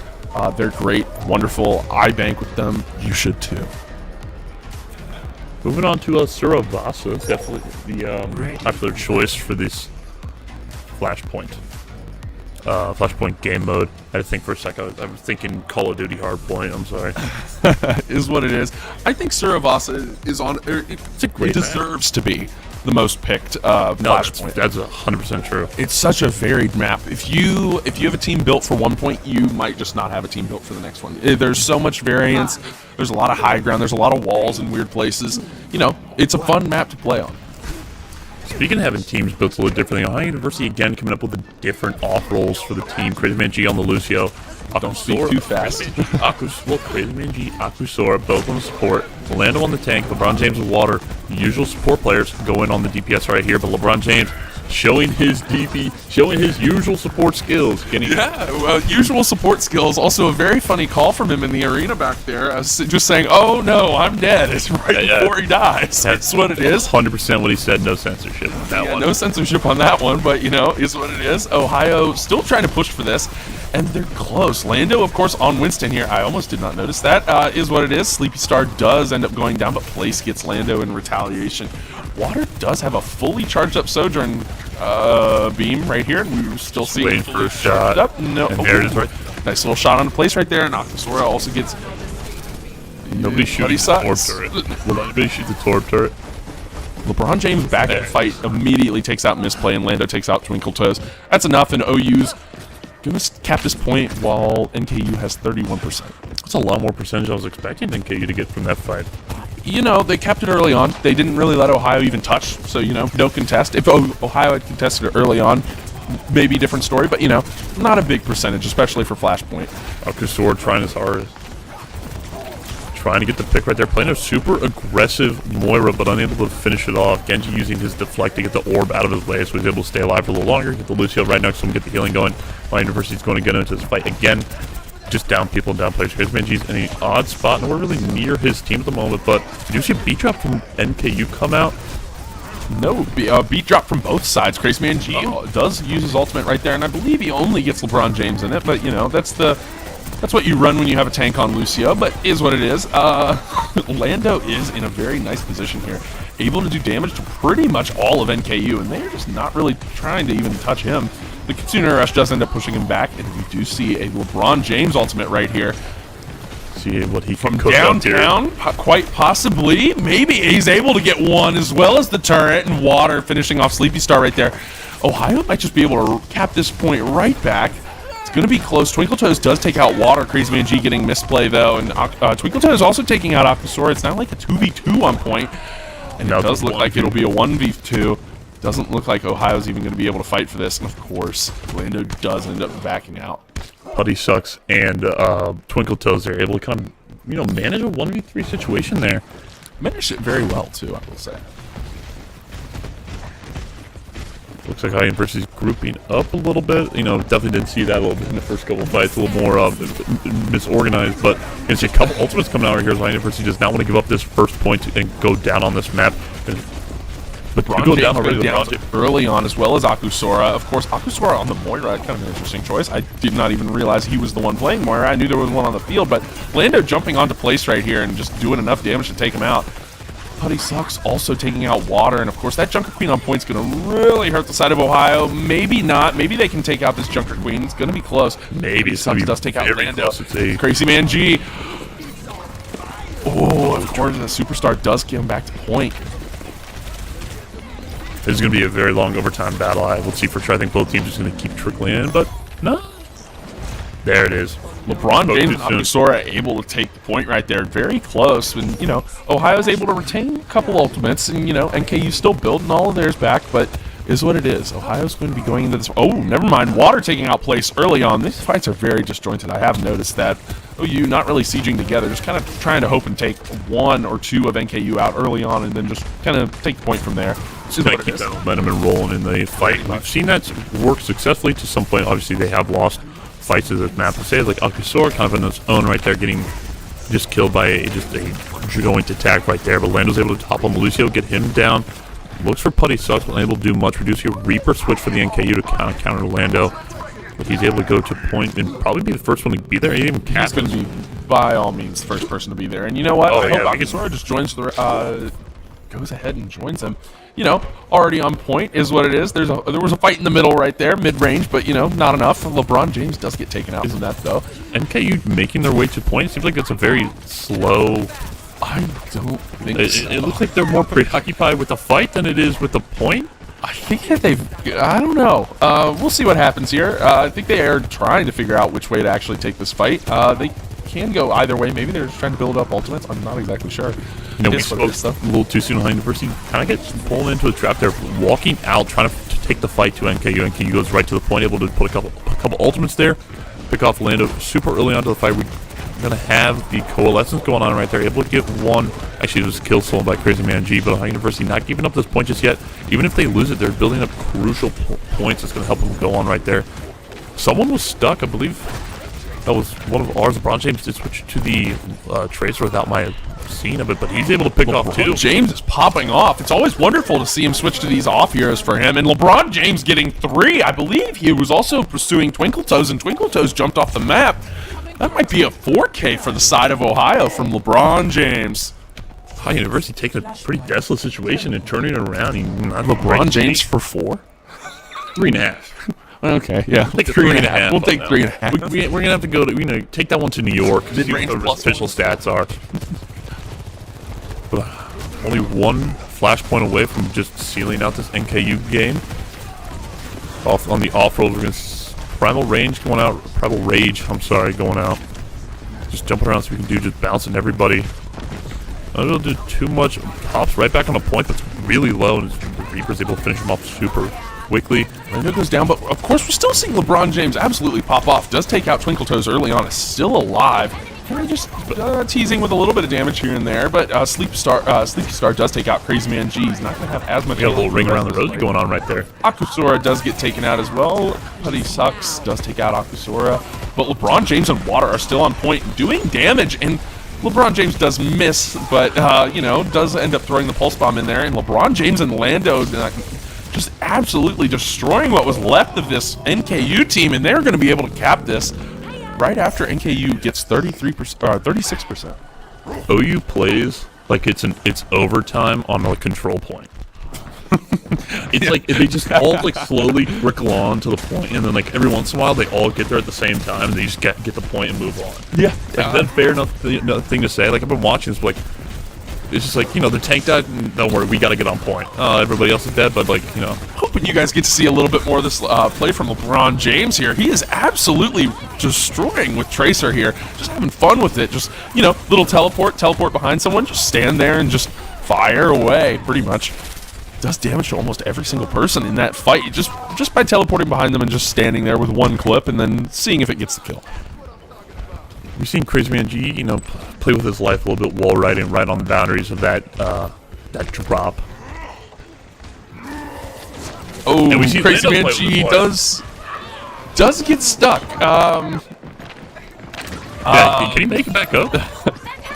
They're great, wonderful. I bank with them. You should too. Moving on to Suravasa, it's definitely the popular choice for this Flashpoint game mode. I had to think for a second. I was thinking Call of Duty Hardpoint. I'm sorry. Is what it is. I think Suravasa is on. It's a great. It deserves to be the most picked Flashpoint. That's 100% true. It's such a varied map. If you have a team built for one point, you might just not have a team built for the next one. There's so much variance. There's a lot of high ground. There's a lot of walls in weird places. You know, it's a fun map to play on. Speaking of having teams built a little differently, Ohio University again coming up with different off rolls for the team. Crazy Man G on the Lucio, Don't speak too fast. Crazy Man G, Akusora, both on the support. Lando on the tank, LeBron James with water. The usual support players go in on the DPS right here, but LeBron James showing his usual support skills. Usual support skills. Also, a very funny call from him in the arena back there, just saying, "Oh no, I'm dead." It's before he dies. That's what it is. 100% what he said. No censorship on that one. No censorship on that one, but is what it is. Ohio still trying to push for this, and they're close. Lando, of course, on Winston here. I almost did not notice that. Is what it is. Sleepy Star does end up going down, but Place gets Lando in retaliation. Water does have a fully charged up Sojourn beam right here. We still see waiting for a shot. Up. No, and there it is. Right. Nice little shot on the Place right there, and Akusora also gets. Nobody shoots the Torb turret. Will anybody shoot the Torb turret? LeBron James back in the fight immediately takes out Misplay, and Lando takes out Twinkle Toes. That's enough, and OU's gonna cap this point while NKU has 31%. That's a lot more percentage I was expecting NKU to get from that fight. They kept it early on. They didn't really let Ohio even touch, so, no contest. If Ohio had contested it early on, maybe a different story, but, not a big percentage, especially for Flashpoint. Akusora trying his hardest. Trying to get the pick right there. Playing a super aggressive Moira, but unable to finish it off. Genji using his deflect to get the orb out of his way, so he's able to stay alive for a little longer. Get the Lucio right next to him, get the healing going. My University's going to get into this fight again. Just down people and down players. Crazy Man G's in an odd spot, and we're really near his team at the moment, but did you see a beat drop from NKU come out? No, beat drop from both sides. Crazy Man G does use his ultimate right there, and I believe he only gets LeBron James in it, but, that's what you run when you have a tank on Lucio, but is what it is. Lando is in a very nice position here, able to do damage to pretty much all of NKU, and they're just not really trying to even touch him. The Kitsune Rush does end up pushing him back, and we do see a LeBron James ultimate right here. See what he can from downtown, quite possibly. Maybe he's able to get one, as well as the turret and water, finishing off Sleepy Star right there. Ohio might just be able to cap this point right back. It's going to be close. Twinkle Toes does take out water. Crazy Man G getting misplay, though, and Twinkle Toes also taking out Akusora. It's now like a 2v2 on point, and it does look like it'll be a 1v2. Doesn't look like Ohio's even going to be able to fight for this, and of course, Lando does end up backing out. Putty Sucks and Twinkle Toes are able to kind of, manage a 1v3 situation there. Managed it very well, too, I will say. Looks like High University's grouping up a little bit. Definitely didn't see that a little bit in the first couple of fights. A little more misorganized, but you can see a couple ultimates coming out right here as High University does not want to give up this first point and go down on this map. But go down already early on, as well as Akusora. Of course, Akusora on the Moira, kind of an interesting choice. I did not even realize he was the one playing Moira. I knew there was one on the field, but Lando jumping onto Place right here and just doing enough damage to take him out. Putty Sucks also taking out water, and of course that Junker Queen on point's going to really hurt the side of Ohio. Maybe not. Maybe they can take out this Junker Queen. It's going to be close. Maybe. Sucks does take out Lando. Crazy Man G. Oh, of course, the Superstar does get him back to point. This is going to be a very long overtime battle. I will see for sure. I think both teams are just going to keep trickling in, but no. There it is. LeBron James and Akusora able to take the point right there. Very close. And, Ohio's able to retain a couple ultimates, and, NKU's still building all of theirs back, but is what it is. Ohio's going to be going into this. Oh, never mind. Water taking out Place early on. These fights are very disjointed. I have noticed that. OU not really sieging together, just kind of trying to hope and take one or two of NKU out early on, and then just kind of take the point from there. Just going to keep that momentum and rolling in the fight. We've seen that work successfully to some point. Obviously, they have lost fights to this map. Say like Akusora kind of on its own right there, getting just killed by just a joint attack right there. But Lando's able to top on Lucio, get him down. Looks for Putty Sucks, but unable to do much. Reduce your Reaper switch for the NKU to counter Lando. But he's able to go to point and probably be the first one to be there. He's going to be, by all means, the first person to be there. And you know what? I hope Akusora just joins the goes ahead and joins him. Already on point is what it is. There was a fight in the middle right there, mid-range, but, not enough. LeBron James does get taken out from that, though. NKU making their way to point. It seems like it's a very slow... I don't think so. It looks like they're more preoccupied with the fight than it is with the point. I think that I don't know. We'll see what happens here. I think they are trying to figure out which way to actually take this fight. They can go either way. Maybe they're just trying to build up ultimates. I'm not exactly sure. We spoke a little too soon on University. Kind of gets pulled into a trap there, walking out, trying to take the fight to NKU. NKU goes right to the point, able to put a couple ultimates there. pick off Lando super early onto the fight. We're going to have the Coalescence going on right there. Able to get one. Actually, it was kill stolen by Crazy Man G, but Ohio University not giving up this point just yet. Even if they lose it, they're building up crucial points that's going to help them go on right there. Someone was stuck, I believe. That was one of ours. LeBron James did switch to the Tracer without my seeing of it, but he's able to pick off too. James is popping off. It's always wonderful to see him switch to these off heroes for him. And LeBron James getting 3. I believe he was also pursuing Twinkle Toes, and Twinkle Toes jumped off the map. That might be a 4K for the side of Ohio from LeBron James. Ohio University taking a pretty desolate situation and turning it around. LeBron James for 4? 3.5. Okay, yeah. We'll take 3.5. We'll take 3.5. We're going to have to go to, take that one to New York to see what Mid-range the plus official stats are. But only one flashpoint away from just sealing out this NKU game. On the off-road, we're going to Primal Rage going out. Going out. Just jumping around so we can do just bouncing everybody. I don't do too much. Pops right back on a point that's really low, and the Reaper's able to finish him off super quickly. Lando goes down, but of course we're still seeing LeBron James absolutely pop off. Does take out Twinkle Toes early on, is still alive. Kind of just teasing with a little bit of damage here and there, but Sleepy Star does take out Crazy Man G. He's not going to have as much. Got a little ring around the rosy going on right there. Akusora does get taken out as well. Putty Sucks does take out Akusora, but LeBron James and Water are still on point, doing damage, and LeBron James does miss, but does end up throwing the Pulse Bomb in there, and LeBron James and Lando just absolutely destroying what was left of this NKU team, and they're going to be able to cap this right after NKU gets 36%. OU plays like it's overtime on a control point. It's like they just all slowly trickle on to the point, and then every once in a while they all get there at the same time, and they just get the point and move on. Yeah, is that fair enough thing to say? I've been watching this, it's just the tank died. Don't worry, we got to get on point. Everybody else is dead, but hoping you guys get to see a little bit more of this play from LeBron James here. He is absolutely destroying with Tracer here, just having fun with it. Just little teleport behind someone, just stand there and just fire away. Pretty much does damage to almost every single person in that fight, just by teleporting behind them and just standing there with one clip and then seeing if it gets the kill. We've seen Crazy Man G, play with his life a little bit, wall riding right on the boundaries of that drop. Oh, Crazy Man G does get stuck. Can he make it back up?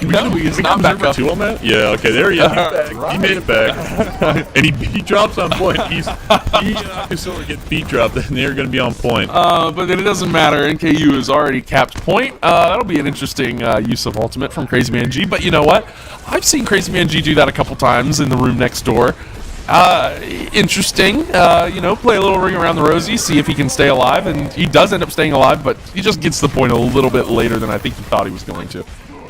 No, he's not back up. 2 on that? Yeah, okay, there he is. He made it back. And he drops on point. He and get feet dropped, and they're going to be on point. But it doesn't matter. NKU has already capped point. That'll be an interesting use of ultimate from Crazy Man G. But you know what? I've seen Crazy Man G do that a couple times in the room next door. Interesting. Play a little ring around the rosy, see if he can stay alive. And he does end up staying alive, but he just gets the point a little bit later than I think he thought he was going to.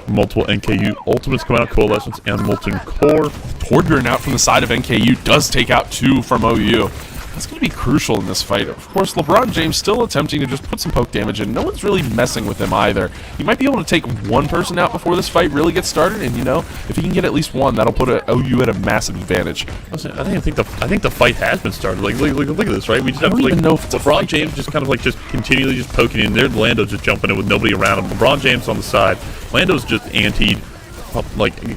Multiple NKU ultimates coming out, Coalescence and Molten Core. Torgren out from the side of NKU does take out 2 from OU. That's going to be crucial in this fight. Of course, LeBron James still attempting to just put some poke damage in. No one's really messing with him either. He might be able to take one person out before this fight really gets started, and if he can get at least one, that'll put OU at a massive advantage. I think the fight has been started. Look at this, right? We just have know if it's LeBron James just just continually just poking in there. Lando's just jumping in with nobody around him. LeBron James on the side. Lando's just antied.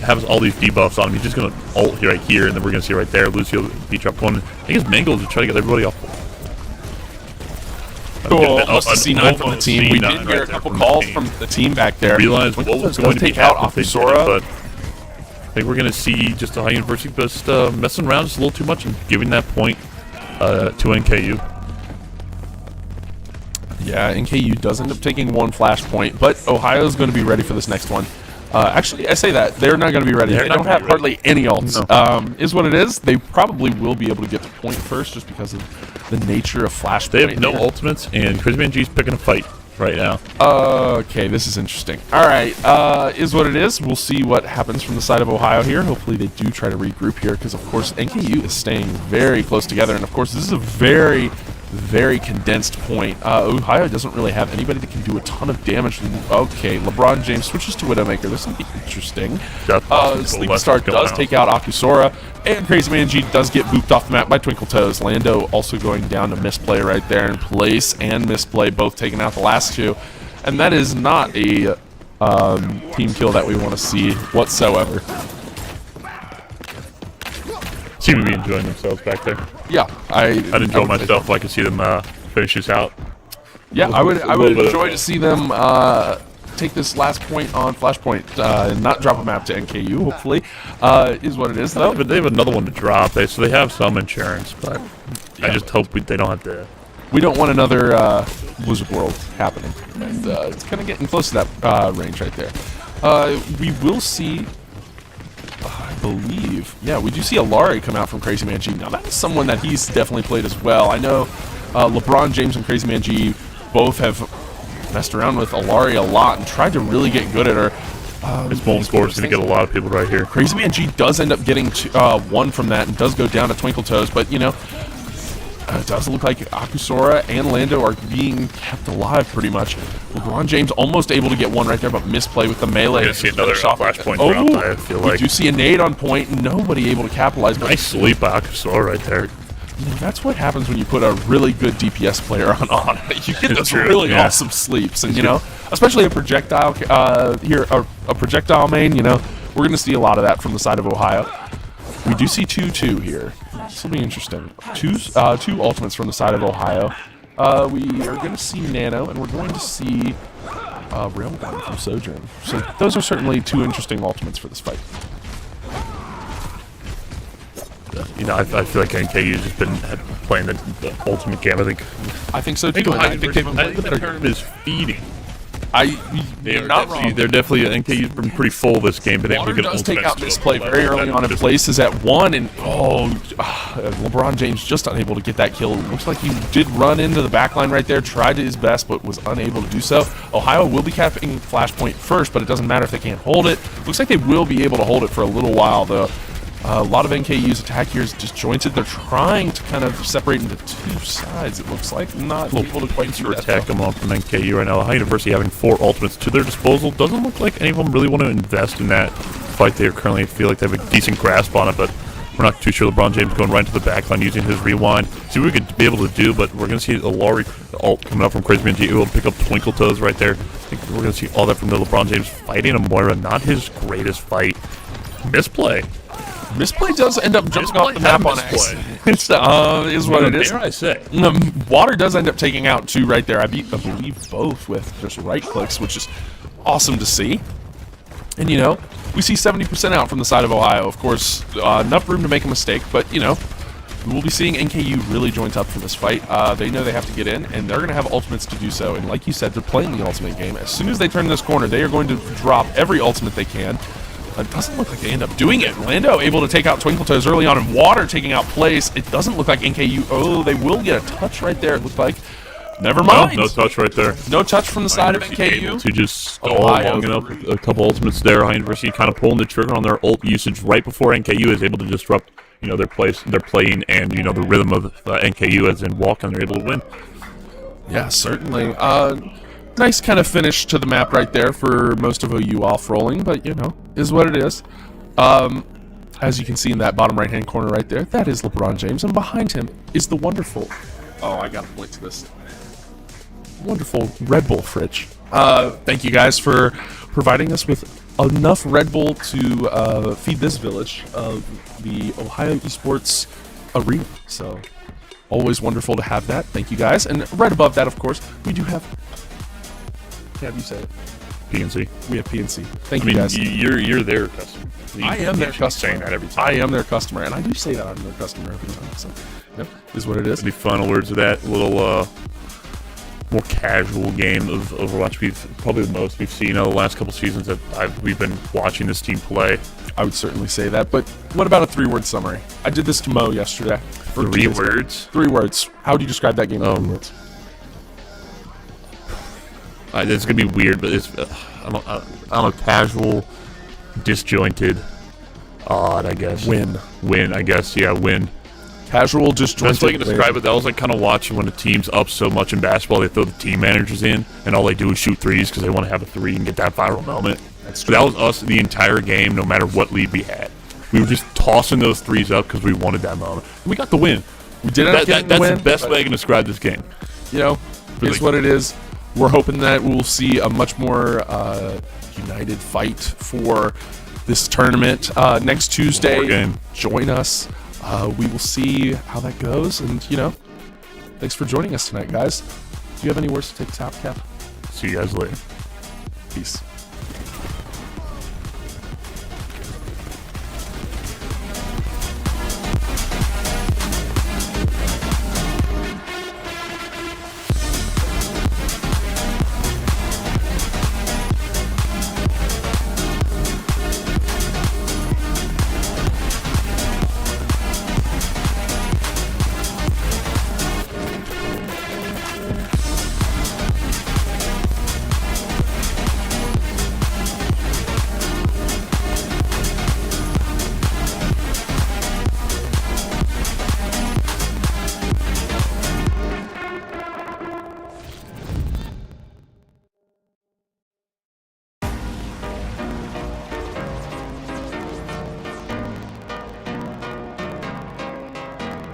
Has all these debuffs on him. He's just gonna ult right here, and then we're gonna see right there Lucio beat drop going. I think it's Mangle to try to get everybody off. C9 from the team. We did hear a couple calls from the team back there. Realize what was going to take out Akusora, but I think we're gonna see just the High University just messing around just a little too much and giving that point to NKU. Yeah, NKU does end up taking 1 flash point, but Ohio's going to be ready for this next one. Actually, I say that. They're not going to be ready. They don't have hardly any ults. No. Is what it is. They probably will be able to get the point first just because of the nature of Flashpoint. They have no ultimates, and Crazy Man G's picking a fight right now. Okay, this is interesting. All right, is what it is. We'll see what happens from the side of Ohio here. Hopefully they do try to regroup here because, of course, NKU is staying very close together. And, of course, this is a very, very condensed point. Ohio doesn't really have anybody that can do a ton of damage. Okay, LeBron James switches to Widowmaker. This will be interesting. Sleepy Star does take out Akusora, and Crazy Man G does get booped off the map by Twinkle Toes. Lando also going down to misplay right there in place, and misplay both taking out the last 2. And that is not a team kill that we want to see whatsoever. Seem to be enjoying themselves back there. Yeah, I'd enjoy myself if I could see them finish this out. Yeah, I would A little bit enjoy of- to see them take this last point on Flashpoint and not drop a map to NKU, hopefully. Is what it is, though. But they have another one to drop, so they have some insurance, but I just hope they don't have to. We don't want another Blizzard World happening. And it's kind of getting close to that range right there. We will see, I believe, yeah, we do see Alari come out from Crazy Man G. Now, that is someone that he's definitely played as well. I know LeBron James and Crazy Man G both have messed around with Alari a lot and tried to really get good at her. This Molten Score is going to get a lot of people right here. Crazy Man G does end up getting one from that and does go down to Twinkle Toes, but, you know, it does look like Akusora and Lando are being kept alive pretty much. LeBron James almost able to get one right there, but misplay with the melee. We're going to see another Flashpoint drop, I feel We like. do see a nade on point, nobody able to capitalize. But Nice sleep by Akasor right there. you know, that's what happens when you put a really good DPS player on. You get those True, really yeah. awesome sleeps, and you know, especially a projectile here, a projectile main. You know, we're going to see a lot of that from the side of Ohio. We do see 2-2 here. This will be interesting. Two ultimates from the side of Ohio. We are going to see Nano, and we're going to see Railgun from Sojourn. So those are certainly two interesting ultimates for this fight. You know, I feel like NKU's just been playing the ultimate game. I I think so too. think and I think they've been playing the better. term is feeding. You're not wrong. They're definitely NKU's been pretty full this game, but Water does take out misplay very early on in places at 1, and LeBron James just unable to get that kill. Looks like he did run into the backline right there, tried his best, but was unable to do so. Ohio will be capping Flashpoint first, but it doesn't matter if they can't hold it. Looks like they will be able to hold it for a little while, though. A lot of NKU's attack here is disjointed. They're trying to kind of separate into two sides, it looks like. Not able to quite do that. attack them on from NKU right now. Ohio University having 4 ultimates to their disposal. Doesn't look like any of them really want to invest in that fight. They currently feel like they have a decent grasp on it, but we're not too sure. LeBron James going right into the back line using his rewind. See what we could be able to do, but we're going to see Alari ult coming up from Crazy Man G. Will pick up Twinkle Toes right there. I think we're going to see all that from the LeBron James fighting a Moira. Not his greatest fight. Misplay. Misplay does end up jumping off the map on accident. It's is what it is. Dare I say? Water does end up taking out 2 right there. I believe both with just right clicks, which is awesome to see. And you know, we see 70% out from the side of Ohio. Of course, enough room to make a mistake, but you know, we'll be seeing NKU really joint up for this fight. They know they have to get in, and they're going to have ultimates to do so. And like you said, they're playing the ultimate game. As soon as they turn this corner, they are going to drop every ultimate they can. It doesn't look like they end up doing it. Lando able to take out Twinkle Toes early on, and Water taking out Place. It doesn't look like NKU. Oh, they will get a touch right there, it looked like. Never mind. No touch right there. No touch from the side of Able NKU. to just stall Ohio. long enough. A couple ultimates there. Ohio University kind of pulling the trigger on their ult usage right before NKU is able to disrupt, you know, their playing, and you know the rhythm of NKU as in walk, and they're able to win. Yeah, certainly. Nice kind of finish to the map right there for most of OU off-rolling, but, you know, is what it is. As you can see in that bottom right-hand corner right there, that is LeBron James, and behind him is the wonderful... Oh, I gotta point to this. Wonderful Red Bull fridge. Thank you guys for providing us with enough Red Bull to feed this village of the Ohio Esports Arena. So, always wonderful to have that. Thank you guys. And right above that, of course, we do have... Yeah, you say it. PNC. We have PNC. Thank I you mean, guys. you're their customer. I am their customer. Saying that every time. I am their customer, and I do say that I'm their customer every time. So, yep, is what it is. Any final words of that little more casual game of Overwatch? Probably the most we've seen over the last couple seasons that we've been watching this team play. I would certainly say that, but what about a 3-word summary? I did this to Mo yesterday. For 3 2 days ago. words. 3 words. How would you describe that game in 3 words? It's gonna be weird, but it's I don't know, casual, disjointed, odd, I guess. Win. I guess. Yeah, win. Casual, disjointed. Best way I can describe it. That was like kind of watching when a team's up so much in basketball, they throw the team managers in, and all they do is shoot threes because they want to have a 3 and get that viral moment. That's true. That was us the entire game, no matter what lead we had. We were just tossing those 3s up because we wanted that moment. We got the win. We did end up getting the That's win, the best but, way I can describe this game. You know, Really. is what it is. we're hoping that we'll see a much more united fight for this tournament next Tuesday. Game. Join us. We will see how that goes. And, thanks for joining us tonight, guys. Do you have any words to take us out, Cap? See you guys later. Peace.